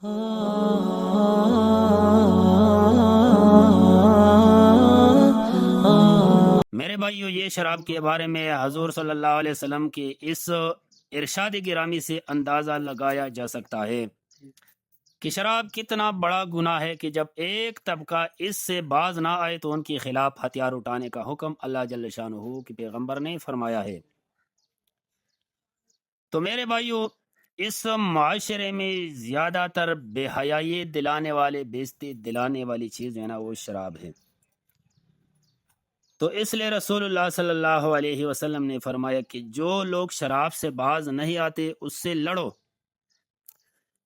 میرے بھائیو، یہ شراب کے بارے میں حضور صلی اللہ علیہ وسلم کی اس ارشاد گرامی سے اندازہ لگایا جا سکتا ہے کہ شراب کتنا بڑا گناہ ہے کہ جب ایک طبقہ اس سے باز نہ آئے تو ان کے خلاف ہتھیار اٹھانے کا حکم اللہ جل شانہ کے پیغمبر نے فرمایا ہے۔ تو میرے بھائیو، اس معاشرے میں زیادہ تر بے حیائی دلانے والے، بےعزتی دلانے والی چیز جو ہے نا، وہ شراب ہے۔ تو اس لیے رسول اللہ صلی اللہ علیہ وسلم نے فرمایا کہ جو لوگ شراب سے باز نہیں آتے اس سے لڑو۔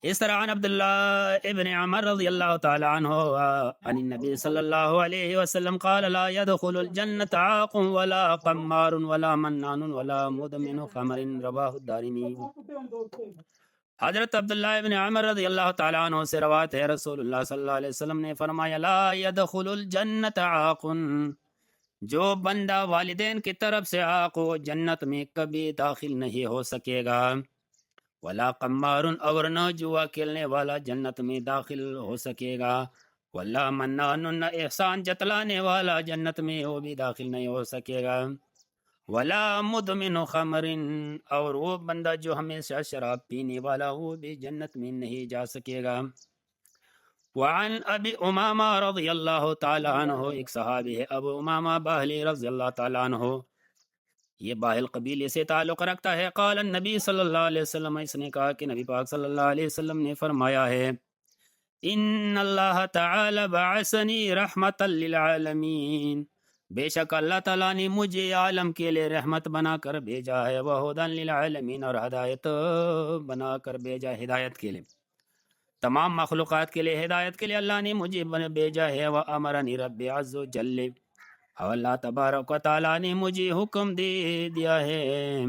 اس طرح عن عبداللہ ابن عمر رضی اللہ تعالی عنہ عن النبی صلی اللہ علیہ وسلم قال لا يدخل الجنة عاق ولا قمار ولا منان ولا مدمن خمر، رواہ الدارمی۔ حضرت عبداللہ ابن عمر رضی اللہ تعالی عنہ سے روایت ہے، رسول اللہ صلی اللہ علیہ وسلم نے فرمایا لا يدخل الجنة عاق، جو بندہ والدین کی طرف سے عاق ہو جنت میں کبھی داخل نہیں ہو سکے گا، ولا قمار، اور نہ جوا کھیلنے والا جنت میں داخل ہو سکے گا، ولا منان، نہ احسان جتلانے والا جنت میں وہ بھی داخل نہیں ہو سکے گا، ولا مدمن خمر، اور وہ بندہ جو ہمیشہ شراب پینے والا وہ بھی جنت میں نہیں جا سکے گا۔ وعن ابی امامہ رضی اللہ تعالی عنہ، ایک صحابی ہے ابو امامہ باہلی رضی اللہ تعالی عنہ، یہ باہل قبیلے سے تعلق رکھتا ہے۔ قال النبی صلی اللہ علیہ وسلم، اس نے کہا کہ نبی پاک صلی اللہ علیہ وسلم نے فرمایا ہے ان اللہ تعالی بعثنی رحمتا للعالمین، بے شک اللہ تعالیٰ نے مجھے عالم کے لیے رحمت بنا کر بھیجا ہے، وہدی للعالمین، اور ہدایت بنا کر بھیجا، ہدایت کے لیے، تمام مخلوقات کے لیے ہدایت کے لیے اللہ نے مجھے بھیجا ہے۔ وَأَمَرَنِي رَبِّ عَزَّ وَجَلَّ، اور اللہ تبارک و تعالیٰ نے مجھے حکم دے دیا ہے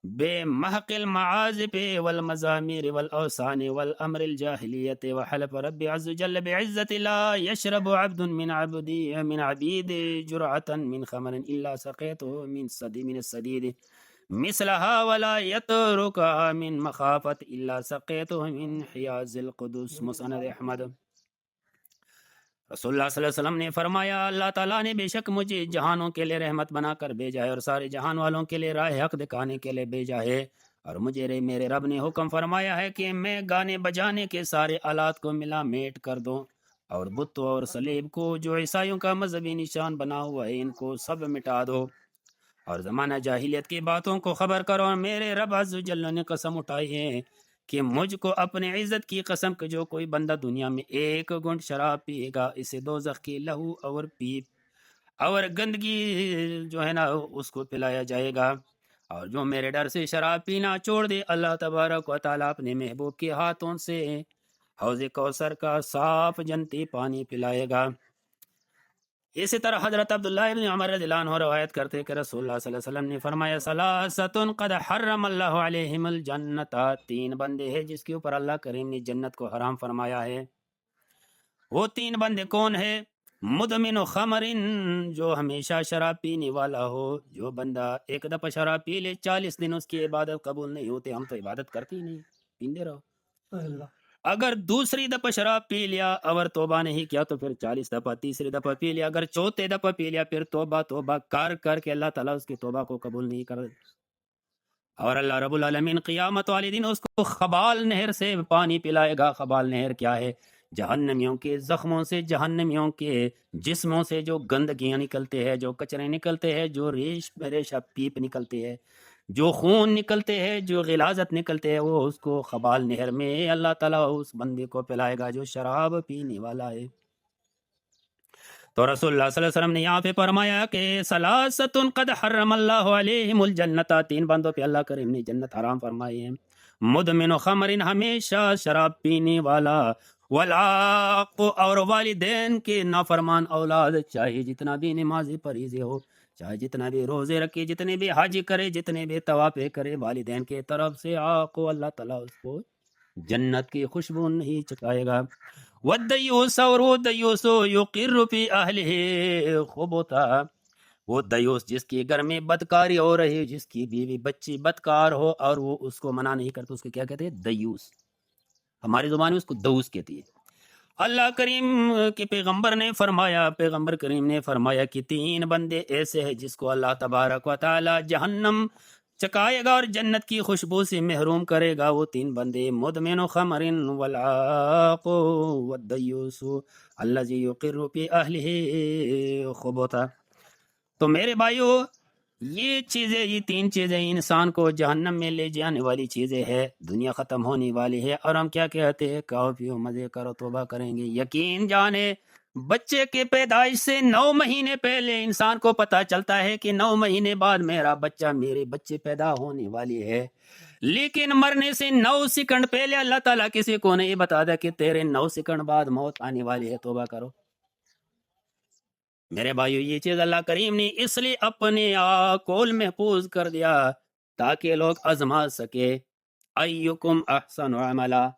بے محق المعازف والمزامیر والاوثان والامر الجاہلیت، وحلف رب عز وجل بعزت لا يشرب عبد من عبید جرعة من خمر الا سقيته من السدید مثلها ولا يتركها من مخافت الا سقيته من حیاز القدس، مسند احمد۔ رسول اللہ صلی اللہ علیہ وسلم نے فرمایا اللہ تعالیٰ نے بے شک مجھے جہانوں کے لیے رحمت بنا کر بھیجا ہے اور سارے جہان والوں کے لیے راہ حق دکھانے کے لیے بھیجا ہے، اور مجھے میرے رب نے حکم فرمایا ہے کہ میں گانے بجانے کے سارے آلات کو ملا میٹ کر دوں، اور بتوں اور صلیب کو جو عیسائیوں کا مذہبی نشان بنا ہوا ہے ان کو سب مٹا دو، اور زمانہ جاہلیت کی باتوں کو خبر کرو۔ اور میرے رب عز و جل نے قسم اٹھائی ہے کہ مجھ کو اپنے عزت کی قسم کہ جو کوئی بندہ دنیا میں ایک گھونٹ شراب پیے گا اسے دوزخ کی لہو اور پیپ اور گندگی جو ہے نا اس کو پلایا جائے گا، اور جو میرے ڈر سے شراب پینا چھوڑ دے اللہ تبارک و تعالیٰ اپنے محبوب کے ہاتھوں سے حوض کوثر کا صاف جنتی پانی پلائے گا۔ اسی طرح حضرت عبداللہ ابن عمر رضی اللہ عنہ روایت کرتے کہ رسول اللہ صلی اللہ علیہ وسلم نے فرمایا ثلاثۃ قد حرم اللہ علیہم الجنت، تین بندے ہیں جس کے اوپر اللہ کریم نے جنت کو حرام فرمایا ہے۔ وہ تین بندے کون ہیں؟ مدمن خمر، جو ہمیشہ شراب پینے والا ہو، جو بندہ ایک دفعہ شراب پی لے 40 دن اس کی عبادت قبول نہیں ہوتے، ہم تو عبادت کرتے ہی نہیں، پیندے رہو۔ اگر دوسری دفعہ شراب پی لیا اور توبہ نہیں کیا تو پھر 40 دفعہ، تیسری دفعہ پی لیا، اگر چوتھے دفعہ پی لیا پھر توبہ کر کے اللہ تعالیٰ اس کی توبہ کو قبول نہیں کر، اور اللہ رب العالمین قیامت والے دن اس کو خبال نہر سے پانی پلائے گا۔ خبال نہر کیا ہے؟ جہنمیوں کے زخموں سے، جہنمیوں کے جسموں سے جو گندگیاں نکلتے ہیں، جو کچرے نکلتے ہیں، جو ریشہ پیپ نکلتے ہیں، جو خون نکلتے ہیں، جو غلاظت نکلتے ہیں، وہ اس کو خبال نہر میں اللہ تعالیٰ اس بندے کو پلائے گا جو شراب پینے والا ہے۔ تو رسول اللہ صلی اللہ علیہ وسلم نے یہاں پہ فرمایا کہ ثلاثۃ قد حرم اللہ علیہم الجنت، تین بندوں پہ اللہ کریم نے جنت حرام فرمائی ہے۔ مدمن خمر، ہمیشہ شراب پینے والا، والعاق، اور والدین کے نافرمان اولاد، چاہے جتنا بھی نمازی پریزے ہو، چاہے جتنا بھی روزے رکھے، جتنے بھی حج کرے، جتنے بھی طوافے کرے، والدین کے طرف سے عاق ہو، اللہ تعالیٰ اس کو جنت کی خوشبو نہیں چکائے گا۔ والدیوس، اور وہ دیوس یقر فی اہلہ خبثا، وہ دیوس جس کے گھر میں بدکاری ہو رہی، جس کی بیوی بچی بدکار ہو اور وہ اس کو منع نہیں کرتا، اس کو کیا کہتے ہیں؟ دیوس۔ ہماری زبان میں اس کو دوس کہتی ہے۔ اللہ کریم کے پیغمبر نے فرمایا، پیغمبر کریم نے فرمایا کہ 3 بندے ایسے ہیں جس کو اللہ تبارک و تعالی جہنم چکائے گا اور جنت کی خوشبو سے محروم کرے گا۔ وہ 3 بندے مدمن خمر والعاق والدیوس الذی یقر فی اہلہ خبثا۔ تو میرے بھائیو، یہ چیزیں، یہ 3 چیزیں انسان کو جہنم میں لے جانے والی چیزیں ہیں۔ دنیا ختم ہونے والی ہے اور ہم کیا کہتے ہیں؟ کھاؤ پیو مزے کرو توبہ کریں گے۔ یقین جانے بچے کے پیدائش سے 9 مہینے پہلے انسان کو پتا چلتا ہے کہ 9 مہینے بعد میرا بچہ، میرے بچے پیدا ہونے والی ہے، لیکن مرنے سے 9 سیکنڈ پہلے اللہ تعالیٰ کسی کو نہیں بتا دیا کہ تیرے 9 سیکنڈ بعد موت آنے والی ہے، توبہ کرو۔ میرے بھائیو، یہ چیز اللہ کریم نے اس لیے اپنے کول محفوظ کر دیا تاکہ لوگ آزما سکے ایکم احسن عملا،